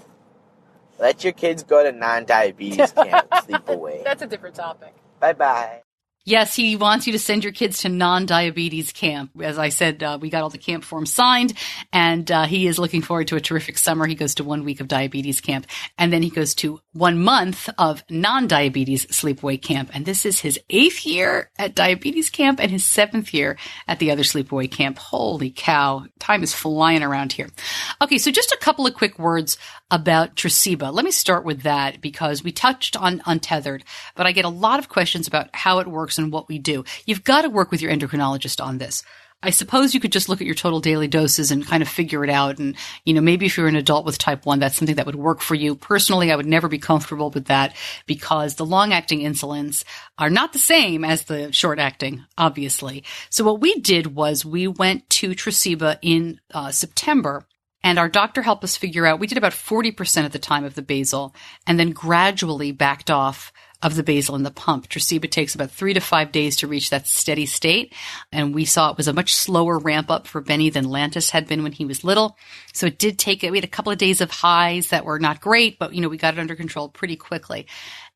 Let your kids go to non-diabetes camp. Sleep away. That's a different topic. Bye-bye. Yes, he wants you to send your kids to non-diabetes camp. As I said, we got all the camp forms signed, and he is looking forward to a terrific summer. He goes to 1 week of diabetes camp, and then he goes to 1 month of non-diabetes sleepaway camp. And this is his 8th year at diabetes camp and his 7th year at the other sleepaway camp. Holy cow. Time is flying around here. Okay, so just a couple of quick words about Tresiba. Let me start with that because we touched on Untethered, but I get a lot of questions about how it works and what we do. You've got to work with your endocrinologist on this. I suppose you could just look at your total daily doses and kind of figure it out. And, maybe if you're an adult with type 1, that's something that would work for you. Personally, I would never be comfortable with that because the long-acting insulins are not the same as the short-acting, obviously. So what we did was we went to Tresiba in September. And our doctor helped us figure out, we did about 40% at the time of the basal and then gradually backed off of the basal and the pump. Tresiba takes about 3 to 5 days to reach that steady state. And we saw it was a much slower ramp up for Benny than Lantis had been when he was little. So it did take it. We had a couple of days of highs that were not great, but we got it under control pretty quickly.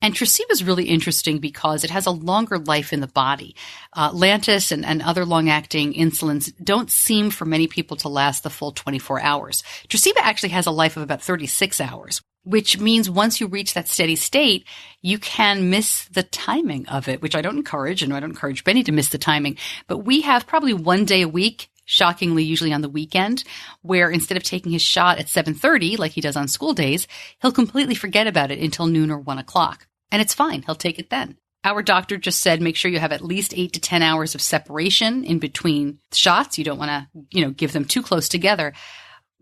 And Tresiba is really interesting because it has a longer life in the body. Lantis and other long-acting insulins don't seem for many people to last the full 24 hours. Tresiba actually has a life of about 36 hours, which means once you reach that steady state, you can miss the timing of it, which I don't encourage, and I don't encourage Benny to miss the timing. But we have probably 1 day a week, shockingly, usually on the weekend, where instead of taking his shot at 7:30, like he does on school days, he'll completely forget about it until noon or 1 o'clock. And it's fine. He'll take it then. Our doctor just said, make sure you have at least 8 to 10 hours of separation in between shots. You don't want to, give them too close together.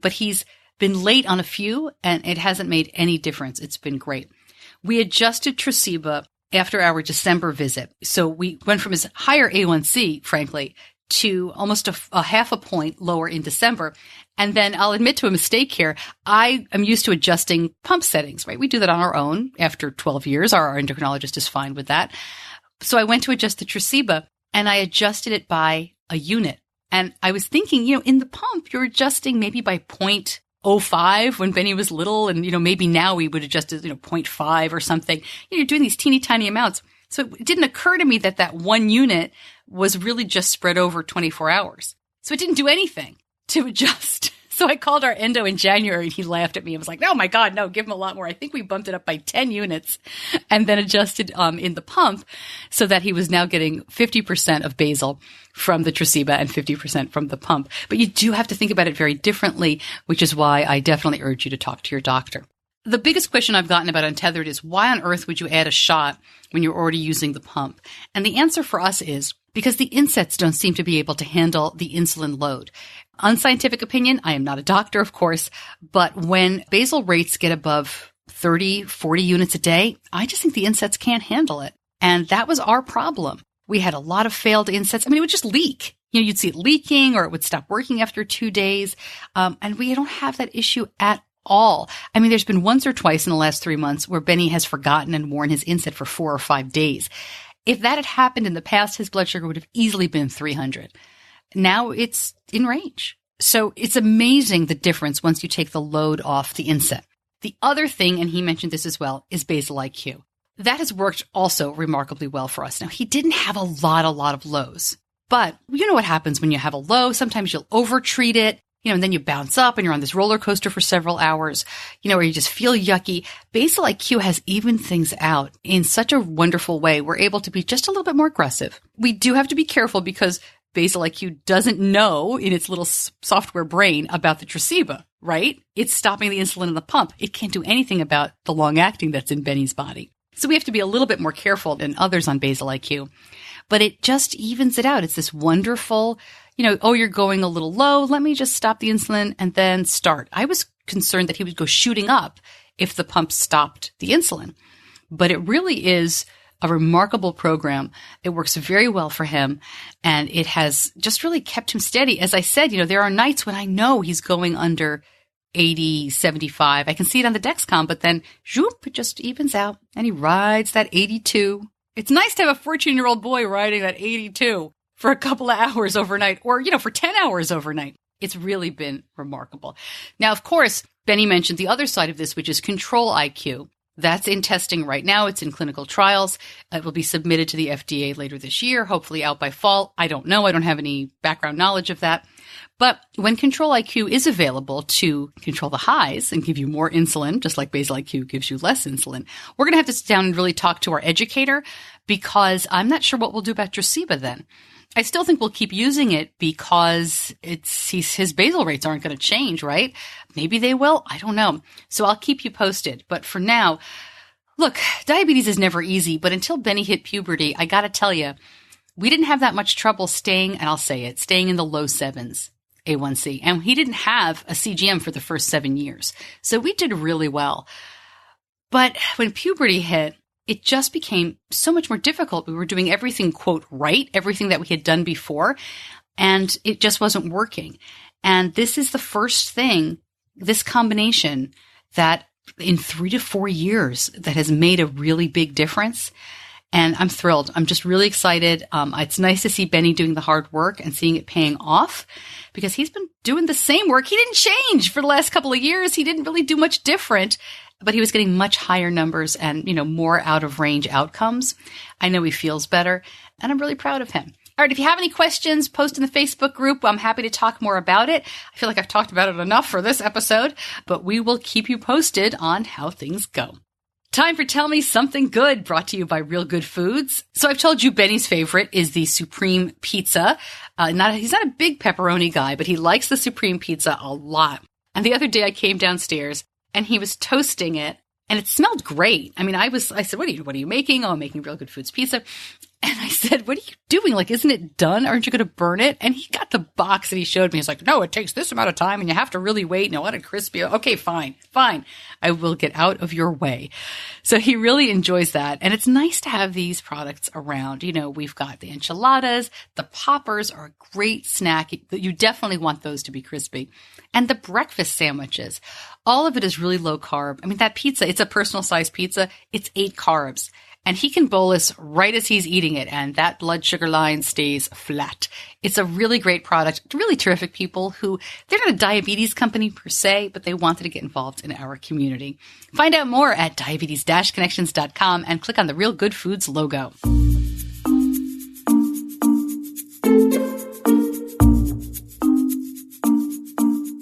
But he's been late on a few, and it hasn't made any difference. It's been great. We adjusted Tresiba after our December visit. So we went from his higher A1C, frankly, to almost a half a point lower in December. And then I'll admit to a mistake here. I am used to adjusting pump settings, right? We do that on our own after 12 years. Our endocrinologist is fine with that. So I went to adjust the Tresiba and I adjusted it by a unit. And I was thinking, in the pump, you're adjusting maybe by 0.05 when Benny was little. And, maybe now we would adjust it, 0.5 or something. You're doing these teeny tiny amounts. So it didn't occur to me that 1 unit was really just spread over 24 hours. So it didn't do anything to adjust. So I called our endo in January and he laughed at me and was like, oh my God, no, give him a lot more. I think we bumped it up by 10 units and then adjusted in the pump so that he was now getting 50% of basal from the Tresiba and 50% from the pump. But you do have to think about it very differently, which is why I definitely urge you to talk to your doctor. The biggest question I've gotten about Untethered is why on earth would you add a shot when you're already using the pump? And the answer for us is because the insets don't seem to be able to handle the insulin load. Unscientific opinion, I am not a doctor, of course, but when basal rates get above 30, 40 units a day, I just think the insets can't handle it. And that was our problem. We had a lot of failed insets. It would just leak. You'd see it leaking or it would stop working after 2 days. And we don't have that issue at all. There's been once or twice in the last 3 months where Benny has forgotten and worn his inset for 4 or 5 days. If that had happened in the past, his blood sugar would have easily been 300. Now it's in range. So it's amazing the difference once you take the load off the inset. The other thing, and he mentioned this as well, is basal IQ. That has worked also remarkably well for us. Now, he didn't have a lot of lows, but you know what happens when you have a low. Sometimes you'll overtreat it. And then you bounce up and you're on this roller coaster for several hours, where you just feel yucky. Basal IQ has evened things out in such a wonderful way. We're able to be just a little bit more aggressive. We do have to be careful because basal IQ doesn't know in its little software brain about the Tresiba, right? It's stopping the insulin in the pump. It can't do anything about the long acting that's in Benny's body. So we have to be a little bit more careful than others on basal IQ, but it just evens it out. It's this wonderful, you're going a little low. Let me just stop the insulin and then start. I was concerned that he would go shooting up if the pump stopped the insulin, but it really is a remarkable program. It works very well for him, and it has just really kept him steady. As I said, there are nights when I know he's going under 80, 75. I can see it on the Dexcom, but then, zoop, it just evens out, and he rides that 82. It's nice to have a 14-year-old boy riding that 82. for a couple of hours overnight or, for 10 hours overnight. It's really been remarkable. Now, of course, Benny mentioned the other side of this, which is control IQ. That's in testing right now. It's in clinical trials. It will be submitted to the FDA later this year, hopefully out by fall. I don't know. I don't have any background knowledge of that. But when Control IQ is available to control the highs and give you more insulin, just like Basal IQ gives you less insulin, we're going to have to sit down and really talk to our educator, because I'm not sure what we'll do about Tresiba then. I still think we'll keep using it because his basal rates aren't going to change, right? Maybe they will. I don't know. So I'll keep you posted. But for now, look, diabetes is never easy. But until Benny hit puberty, I got to tell you, we didn't have that much trouble staying in the low sevens A1C. And he didn't have a CGM for the first 7 years. So we did really well. But when puberty hit, it just became so much more difficult. We were doing everything, quote, right, everything that we had done before, and it just wasn't working. And this is the first thing, this combination, that in 3 to 4 years that has made a really big difference. And I'm thrilled. I'm just really excited. It's nice to see Benny doing the hard work and seeing it paying off, because he's been doing the same work. He didn't change for the last couple of years. He didn't really do much different. But he was getting much higher numbers and, more out of range outcomes. I know he feels better, and I'm really proud of him. All right, if you have any questions, post in the Facebook group. I'm happy to talk more about it. I feel like I've talked about it enough for this episode, but we will keep you posted on how things go. Time for Tell Me Something Good, brought to you by Real Good Foods. So I've told you Benny's favorite is the Supreme Pizza. He's not a big pepperoni guy, but he likes the Supreme Pizza a lot. And the other day I came downstairs and he was toasting it, and it smelled great. I mean, I said, what are you making? Oh, I'm making Real Good Foods pizza. And I said, what are you doing? Like, isn't it done? Aren't you going to burn it? And he got the box and he showed me. He's like, no, it takes this amount of time and you have to really wait. And I want it crispy. Okay, fine. I will get out of your way. So he really enjoys that. And it's nice to have these products around. We've got the enchiladas. The poppers are a great snack. You definitely want those to be crispy. And the breakfast sandwiches. All of it is really low carb. I mean, that pizza, it's a personal size pizza. It's 8 carbs. And he can bolus right as he's eating it, and that blood sugar line stays flat. It's a really great product. Really terrific people who, they're not a diabetes company per se, but they wanted to get involved in our community. Find out more at diabetes-connections.com and click on the Real Good Foods logo.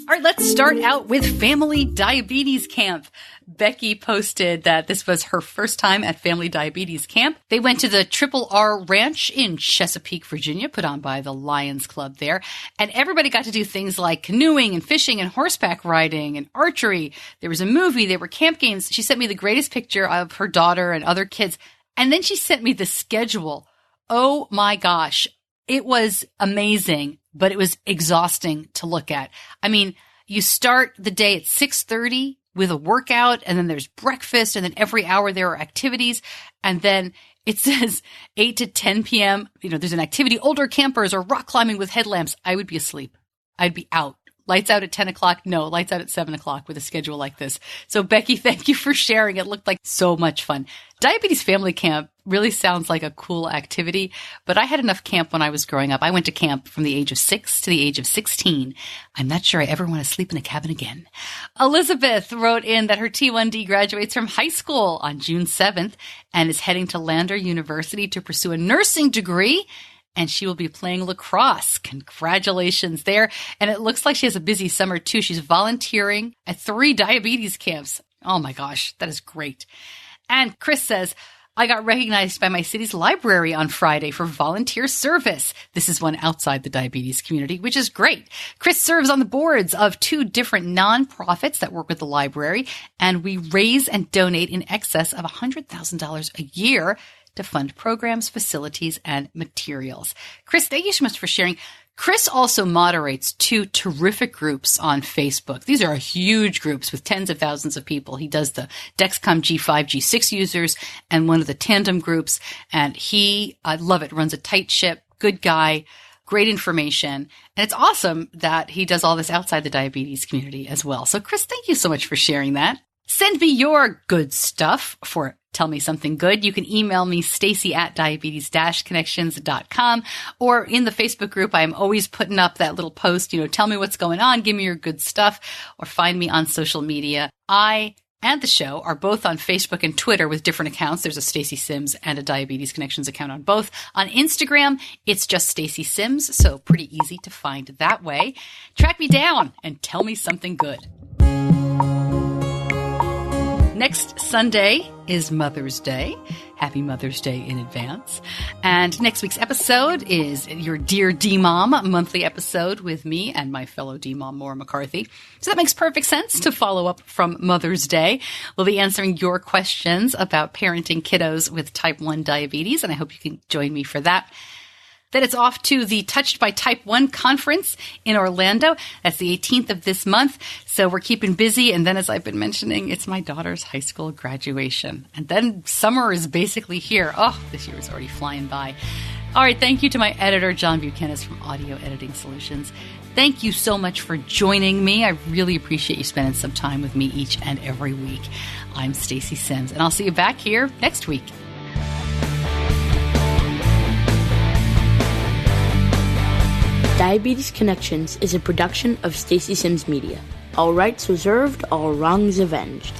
All right, let's start out with Family Diabetes Camp. Becky posted that this was her first time at Family Diabetes Camp. They went to the Triple R Ranch in Chesapeake, Virginia, put on by the Lions Club there. And everybody got to do things like canoeing and fishing and horseback riding and archery. There was a movie. There were camp games. She sent me the greatest picture of her daughter and other kids. And then she sent me the schedule. Oh my gosh. It was amazing, but it was exhausting to look at. I mean, you start the day at 6:30 with a workout, and then there's breakfast, and then every hour there are activities, and then it says 8 to 10 p.m. There's an activity, older campers or rock climbing with headlamps. I would be asleep. I'd be out. Lights out at 10 o'clock? No, lights out at 7 o'clock with a schedule like this. So Becky, thank you for sharing. It looked like so much fun. Diabetes Family Camp really sounds like a cool activity, but I had enough camp when I was growing up. I went to camp from the age of 6 to the age of 16. I'm not sure I ever want to sleep in a cabin again. Elizabeth wrote in that her T1D graduates from high school on June 7th and is heading to Lander University to pursue a nursing degree. And she will be playing lacrosse. Congratulations there. And it looks like she has a busy summer too. She's volunteering at 3 diabetes camps. Oh my gosh, that is great. And Chris says, I got recognized by my city's library on Friday for volunteer service. This is one outside the diabetes community, which is great. Chris serves on the boards of 2 different nonprofits that work with the library, and we raise and donate in excess of $100,000 a year to fund programs, facilities, and materials. Chris, thank you so much for sharing. Chris also moderates 2 terrific groups on Facebook. These are huge groups with tens of thousands of people. He does the Dexcom G5, G6 users and one of the tandem groups. And I love it, runs a tight ship, good guy, great information. And it's awesome that he does all this outside the diabetes community as well. So Chris, thank you so much for sharing that. Send me your good stuff for Tell Me Something Good. You can email me, Stacey at diabetes-connections.com, or in the Facebook group, I'm always putting up that little post, tell me what's going on, give me your good stuff, or find me on social media. I and the show are both on Facebook and Twitter with different accounts. There's a Stacey Sims and a Diabetes Connections account on both. On Instagram, it's just Stacey Sims, so pretty easy to find that way. Track me down and tell me something good. Next Sunday is Mother's Day. Happy Mother's Day in advance. And next week's episode is your Dear D-Mom monthly episode with me and my fellow D-Mom, Maura McCarthy. So that makes perfect sense to follow up from Mother's Day. We'll be answering your questions about parenting kiddos with type 1 diabetes, and I hope you can join me for that. Then it's off to the Touched by Type 1 conference in Orlando. That's the 18th of this month. So we're keeping busy. And then, as I've been mentioning, it's my daughter's high school graduation. And then summer is basically here. Oh, this year is already flying by. All right. Thank you to my editor, John Buchanan from Audio Editing Solutions. Thank you so much for joining me. I really appreciate you spending some time with me each and every week. I'm Stacey Sims, and I'll see you back here next week. Diabetes Connections is a production of Stacey Sims Media. All rights reserved, all wrongs avenged.